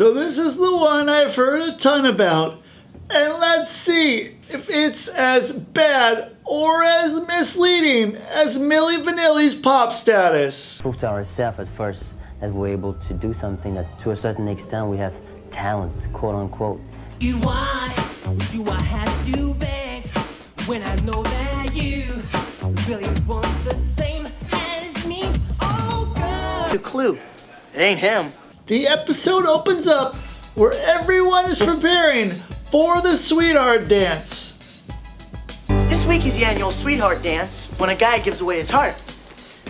So this is the one I've heard a ton about. And let's see if it's as bad or as misleading as Milli Vanilli's pop status. Prove to ourselves at first that we're able to do something that to a certain extent we have talent, quote unquote. Do I have to beg when I know that you really want the same as me? Oh, girl. A clue. It ain't him. The episode opens up where everyone is preparing for the sweetheart dance. This week is the annual sweetheart dance when a guy gives away his heart.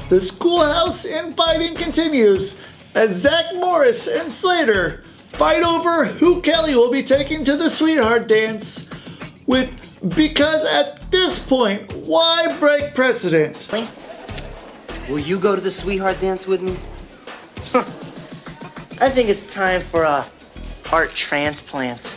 The schoolhouse infighting continues as Zack Morris and Slater fight over who Kelly will be taking to the sweetheart dance because at this point, why break precedent? Will you go to the sweetheart dance with me? I think it's time for a heart transplant.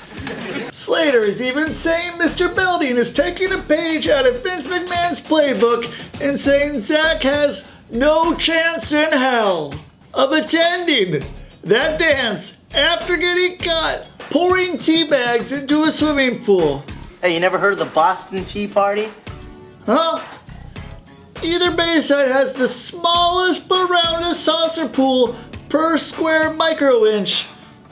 Slater is even saying Mr. Belding is taking a page out of Vince McMahon's playbook and saying Zack has no chance in hell of attending that dance after getting caught pouring tea bags into a swimming pool. Hey, you never heard of the Boston Tea Party? Huh? Either Bayside has the smallest but roundest saucer pool per square micro-inch,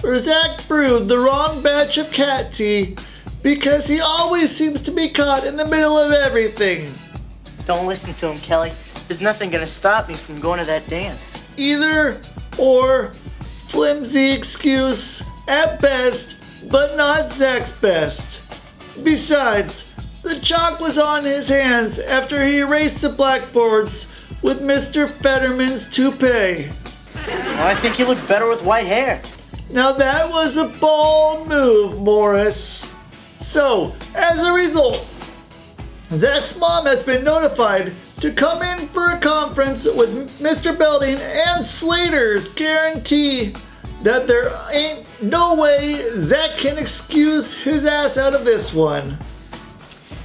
or Zack brewed the wrong batch of cat tea because he always seems to be caught in the middle of everything. Don't listen to him, Kelly. There's nothing gonna stop me from going to that dance. Either or, flimsy excuse at best, but not Zack's best. Besides, the chalk was on his hands after he erased the blackboards with Mr. Fetterman's toupee. Well, I think he looks better with white hair. Now that was a bold move, Morris. So, as a result, Zack's mom has been notified to come in for a conference with Mr. Belding and Slater's guarantee that there ain't no way Zack can excuse his ass out of this one.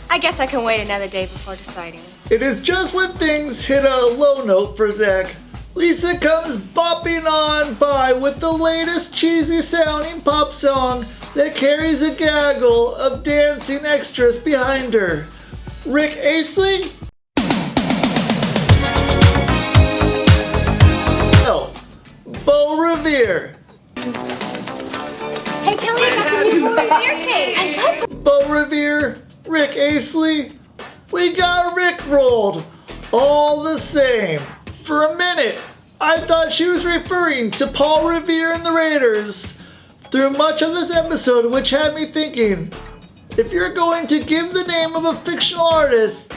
I guess I can wait another day before deciding. It is just when things hit a low note for Zack, Lisa comes bopping on by with the latest cheesy sounding pop song that carries a gaggle of dancing extras behind her. Rick Astley? Well, Beau Revere. Hey, Kelly, I got the new Beau Revere tape. I love Beau Revere, Rick Astley, we got Rickrolled all the same. For a minute, I thought she was referring to Paul Revere and the Raiders through much of this episode, which had me thinking, if you're going to give the name of a fictional artist,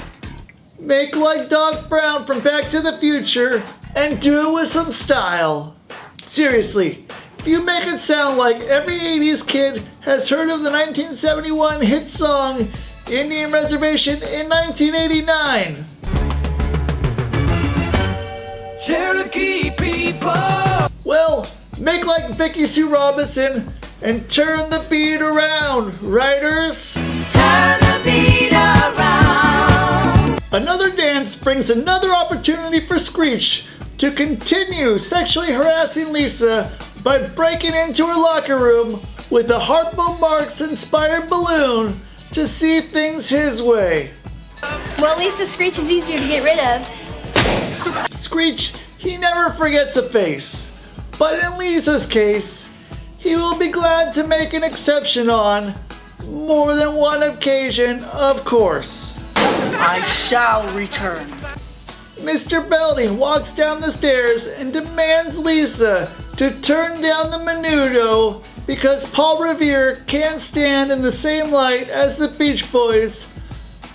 make like Doc Brown from Back to the Future and do it with some style. Seriously, if you make it sound like every 80s kid has heard of the 1971 hit song Indian Reservation in 1989. Cherokee people. Well, make like Vicky Sue Robinson and turn the beat around, writers. Turn the beat around. Another dance brings another opportunity for Screech to continue sexually harassing Lisa by breaking into her locker room with a Harpo Marx inspired balloon to see things his way. Well, at least the Screech is easier to get rid of. Screech, he never forgets a face, but in Lisa's case, he will be glad to make an exception on more than one occasion, of course. I shall return. Mr. Belding walks down the stairs and demands Lisa to turn down the menudo because Paul Revere can't stand in the same light as the Beach Boys,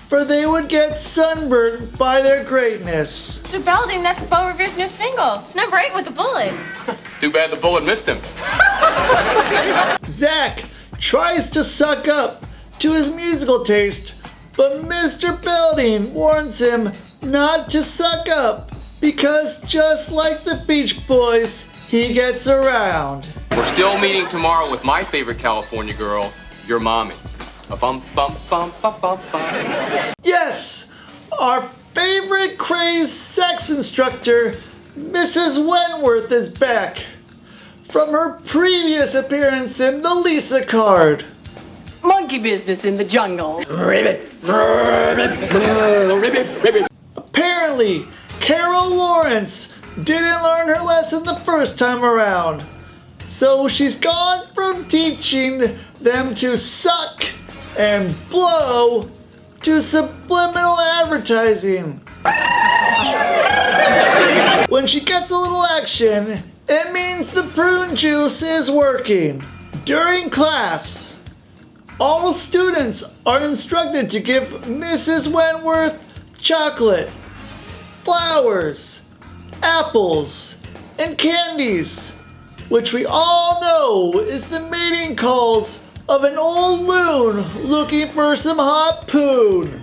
for they would get sunburned by their greatness. Mr. Belding, that's Beau Revere's new single. It's number 8 with a bullet. Too bad the bullet missed him. Zack tries to suck up to his musical taste, but Mr. Belding warns him not to suck up because just like the Beach Boys, he gets around. We're still meeting tomorrow with my favorite California girl, your mommy. Bum bum bum bum bum bum. Yes, our favorite crazed sex instructor, Mrs. Wentworth, is back. from her previous appearance in the Lisa card. Monkey business in the jungle. Apparently, Carol Lawrence didn't learn her lesson the first time around. So she's gone from teaching them to suck and blow to subliminal advertising. When she gets a little action, it means the prune juice is working. During class, all students are instructed to give Mrs. Wentworth chocolate, flowers, apples, and candies, which we all know is the mating calls of an old loon looking for some hot poon.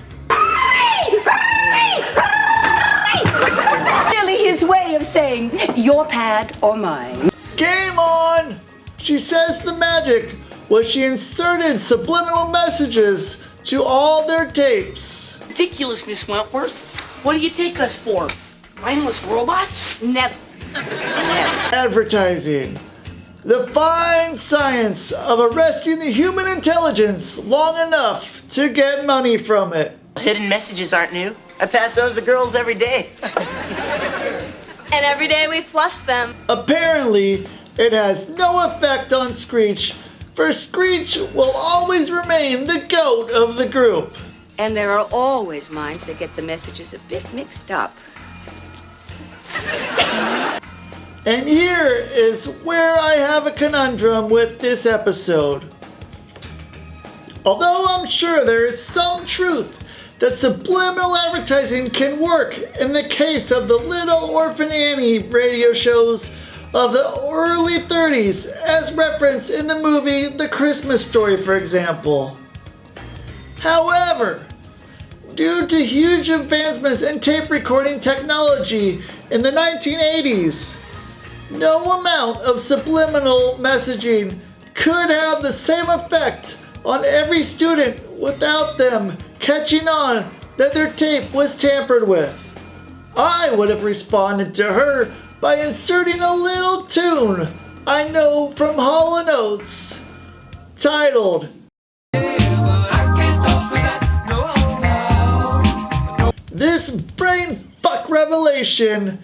Really his way of saying, your pad or mine. Game on! She says the magic was she inserted subliminal messages to all their tapes. Ridiculous, Miss Wentworth. What do you take us for? Mindless robots? Never. Advertising. The fine science of arresting the human intelligence long enough to get money from it. Hidden messages aren't new. I pass those to girls every day. And every day we flush them. Apparently, it has no effect on Screech, for Screech will always remain the goat of the group. And there are always minds that get the messages a bit mixed up. And here is where I have a conundrum with this episode. Although I'm sure there is some truth that subliminal advertising can work in the case of the Little Orphan Annie radio shows of the early 30s, as referenced in the movie The Christmas Story, for example. However, due to huge advancements in tape recording technology in the 1980s, no amount of subliminal messaging could have the same effect on every student without them catching on that their tape was tampered with. I would have responded to her by inserting a little tune I know from Hall & Oates, titled This Brain Fuck Revelation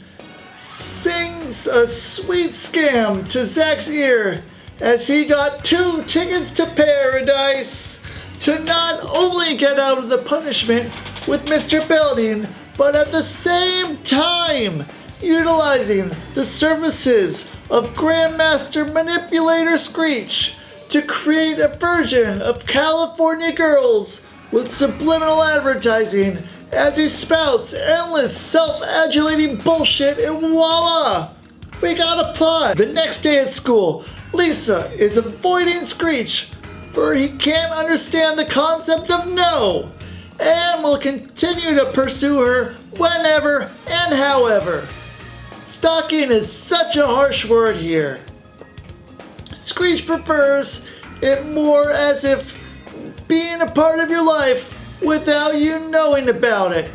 sings a sweet scam to Zack's ear as he got 2 tickets to paradise to not only get out of the punishment with Mr. Belding, but at the same time utilizing the services of Grandmaster Manipulator Screech to create a version of California Girls with subliminal advertising as he spouts endless self-adulating bullshit, and voila! We got a plot. The next day at school, Lisa is avoiding Screech, for he can't understand the concept of no, and will continue to pursue her whenever and however. Stalking is such a harsh word here. Screech prefers it more as if being a part of your life without you knowing about it,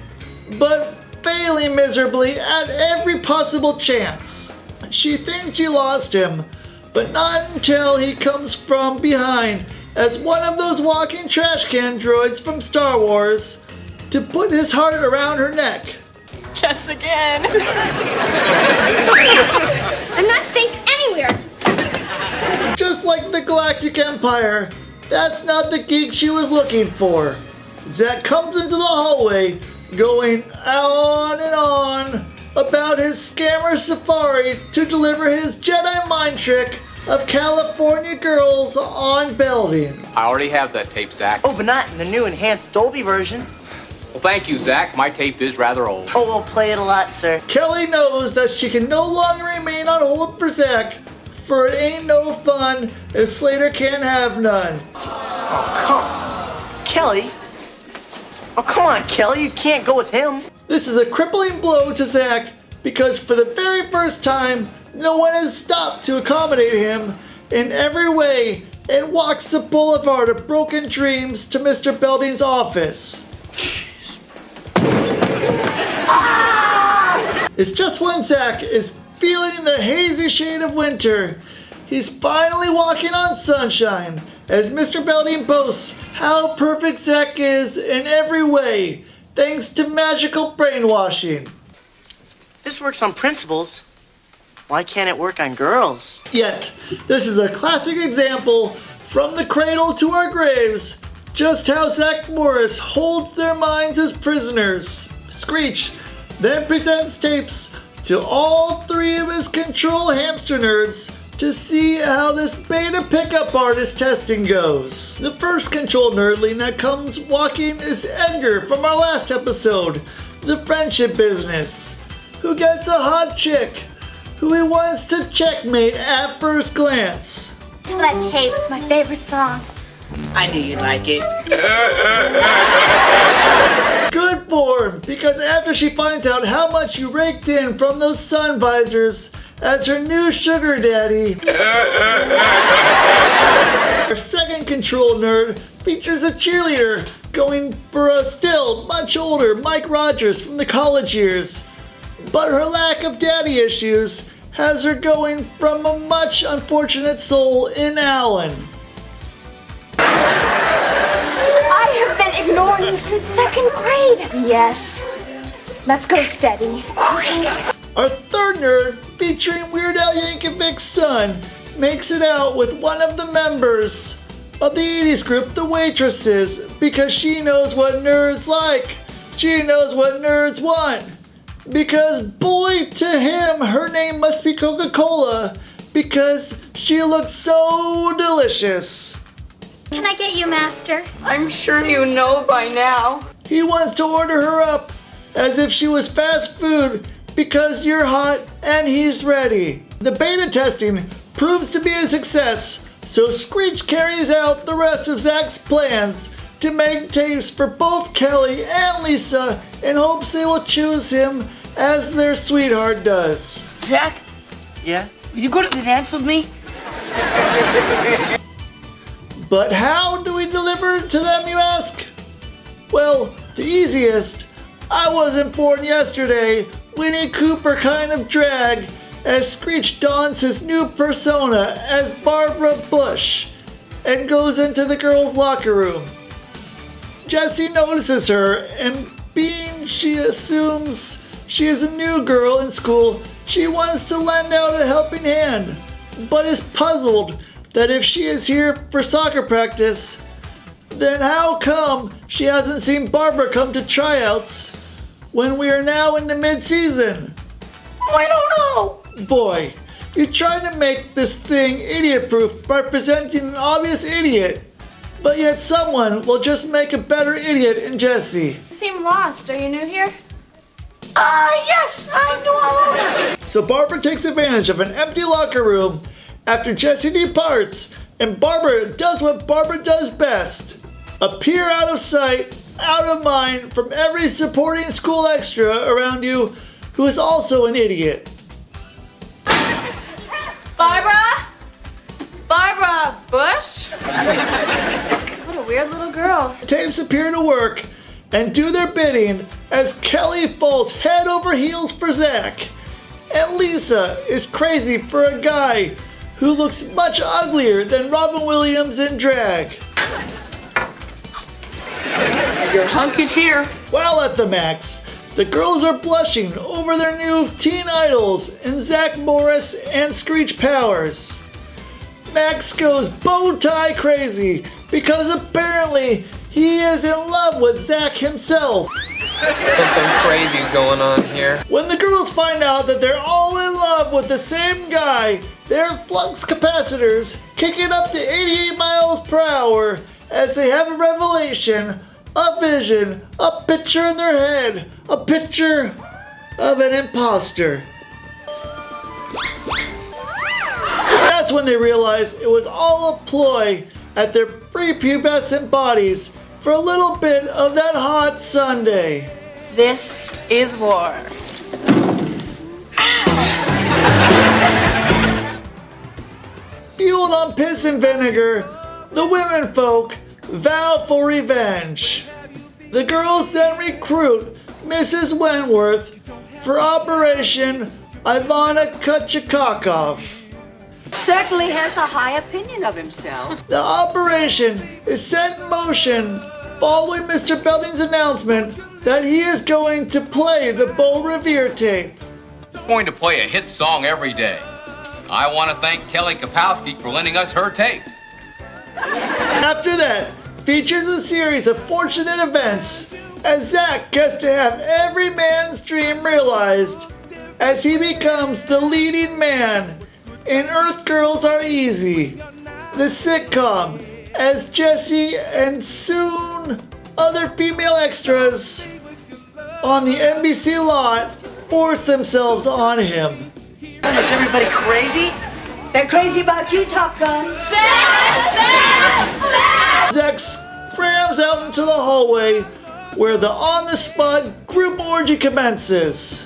but failing miserably at every possible chance. She thinks she lost him, but not until he comes from behind as one of those walking trash can droids from Star Wars to put his heart around her neck. Guess again. I'm not safe anywhere. Just like the Galactic Empire, that's not the geek she was looking for. Zack comes into the hallway, going on and on about his scammer safari to deliver his Jedi mind trick of California Girls on Belding. I already have that tape, Zack. Oh, but not in the new enhanced Dolby version. Well, thank you, Zack. My tape is rather old. Oh, we'll play it a lot, sir. Kelly knows that she can no longer remain on hold for Zack, for it ain't no fun if Slater can't have none. Kelly? Oh, come on, Kelly. You can't go with him. This is a crippling blow to Zack because for the very first time, no one has stopped to accommodate him in every way and walks the boulevard of broken dreams to Mr. Belding's office. It's just when Zack is feeling the hazy shade of winter He's finally walking on sunshine as Mr. Belding boasts how perfect Zack is in every way, thanks to magical brainwashing. This works on principals. Why can't it work on girls? Yet, this is a classic example from the cradle to our graves, just how Zack Morris holds their minds as prisoners. Screech then presents tapes to all three of his control hamster nerds to see how this beta pickup artist testing goes. The first control nerdling that comes walking is Edgar from our last episode, The Friendship Business, who gets a hot chick who he wants to checkmate at first glance. It's for that tape. It's my favorite song. I knew you'd like it. Good for him, because after she finds out how much you raked in from those sun visors as her new sugar daddy, our second control nerd features a cheerleader going for a still much older Mike Rogers from the college years. But her lack of daddy issues has her going from a much unfortunate soul in Alan. I have been ignoring you since 2nd grade. Yes. Let's go steady. Our third nerd, featuring Weird Al Yankovic's son, makes it out with one of the members of the 80s group, The Waitresses, because she knows what nerds like. She knows what nerds want. Because boy, to him, her name must be Coca-Cola, because she looks so delicious. Can I get you, Master? I'm sure you know by now. He wants to order her up as if she was fast food because you're hot and he's ready. The beta testing proves to be a success, so Screech carries out the rest of Zack's plans to make tapes for both Kelly and Lisa in hopes they will choose him as their sweetheart does. Zack, Yeah? will you go to the dance with me? But how do we deliver it to them, you ask? Well, the easiest. I wasn't born yesterday, Winnie Cooper kind of drag, as Screech dons his new persona as Barbara Bush and goes into the girls' locker room. Jessie notices her, and being she assumes she is a new girl in school, she wants to lend out a helping hand, but is puzzled that if she is here for soccer practice, then how come she hasn't seen Barbara come to tryouts when we are now in the mid-season? I don't know. Boy, you try to make this thing idiot-proof by presenting an obvious idiot, but yet someone will just make a better idiot in Jessie. You seem lost. Are you new here? Yes, I know all of it. So Barbara takes advantage of an empty locker room after Jessie departs, and Barbara does what Barbara does best: appear out of sight, out of mind from every supporting school extra around you who is also an idiot. Barbara? Barbara Bush? What a weird little girl. Tapes appear to work and do their bidding as Kelly falls head over heels for Zack, and Lisa is crazy for a guy who looks much uglier than Robin Williams in drag. Your hunk is here. While at the Max, the girls are blushing over their new teen idols in Zack Morris and Screech Powers. Max goes bow tie crazy because apparently he is in love with Zack himself. Something crazy's going on here. When the girls find out that they're all in love with the same guy, their flux capacitors kick it up to 88 miles per hour as they have a revelation, a vision, a picture in their head, a picture of an imposter. That's when they realize it was all a ploy at their prepubescent bodies for a little bit of that hot Sunday. This is war. Fueled on piss and vinegar, the women folk vow for revenge. The girls then recruit Mrs. Wentworth for Operation Ivana Kutchakakov. certainly has a high opinion of himself. The operation is set in motion following Mr. Belding's announcement that he is going to play the Beau Revere tape. I'm going to play a hit song every day. I want to thank Kelly Kapowski for lending us her tape. After that, features a series of fortunate events as Zack gets to have every man's dream realized as he becomes the leading man in Earth Girls Are Easy, the sitcom, as Jesse and soon other female extras on the NBC lot force themselves on him. Is everybody crazy? They're crazy about you, Top Gun. Zack scrams out into the hallway where the on-the-spot group orgy commences.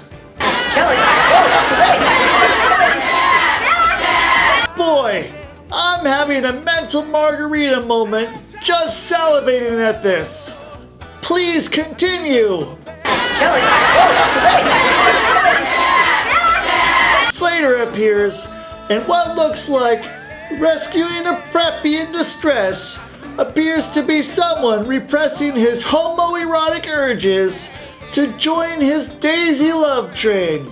Boy, I'm having a mental margarita moment just salivating at this. Please continue. Slater appears, and what looks like rescuing a preppy in distress appears to be someone repressing his homoerotic urges to join his Daisy love train.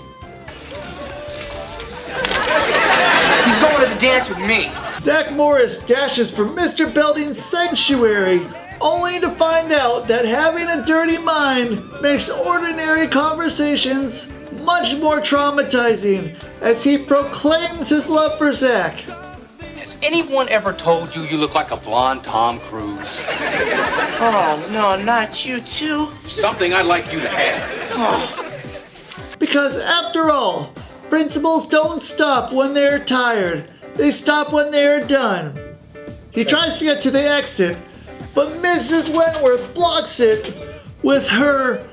He's going to the dance with me. Zack Morris dashes for Mr. Belding's sanctuary, only to find out that having a dirty mind makes ordinary conversations much more traumatizing as he proclaims his love for Zack. Has anyone ever told you you look like a blonde Tom Cruise? Oh, no, not you too. Something I'd like you to have. Because after all, principals don't stop when they're tired. They stop when they're done. He tries to get to the exit, but Mrs. Wentworth blocks it with her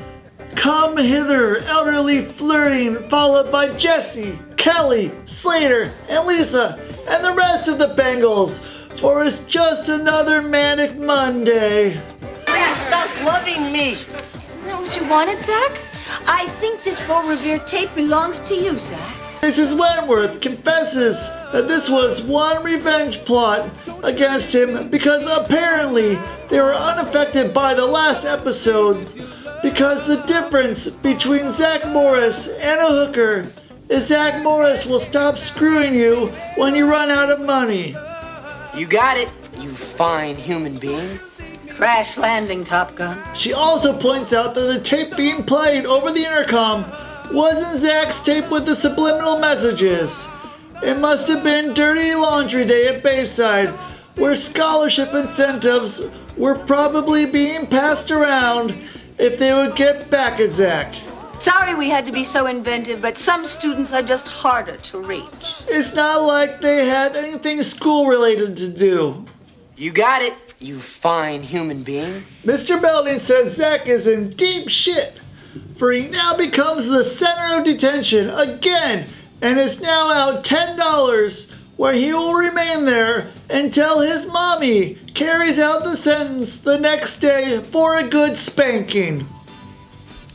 "come hither" elderly flirting, followed by Jesse, Kelly, Slater, and Lisa, and the rest of the Bengals, for it's just another manic Monday. Please stop loving me. Isn't that what you wanted, Zack? I think this Beau Revere tape belongs to you, Zack. Mrs. Wentworth confesses that this was one revenge plot against him because apparently they were unaffected by the last episode, because the difference between Zack Morris and a hooker is Zack Morris will stop screwing you when you run out of money. You got it, you fine human being. Crash landing, Top Gun. She also points out that the tape being played over the intercom wasn't Zack's tape with the subliminal messages. It must have been Dirty Laundry Day at Bayside, where scholarship incentives were probably being passed around if they would get back at Zack. Sorry we had to be so inventive, but some students are just harder to reach. It's not like they had anything school-related to do. You got it, you fine human being. Mr. Belding says Zack is in deep shit, for he now becomes the center of detention again and is now out $10, where he will remain there until his mommy carries out the sentence the next day for a good spanking.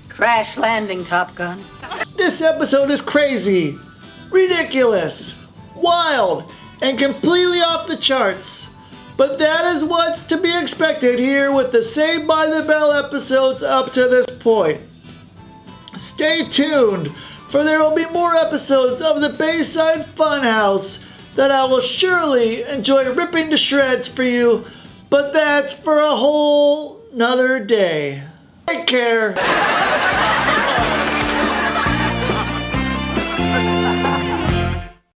Crash landing, Top Gun. This episode is crazy, ridiculous, wild, and completely off the charts. But that is what's to be expected here with the Saved by the Bell episodes up to this point. Stay tuned, for there will be more episodes of the Bayside Funhouse that I will surely enjoy ripping to shreds for you, but that's for a whole nother day. Take care.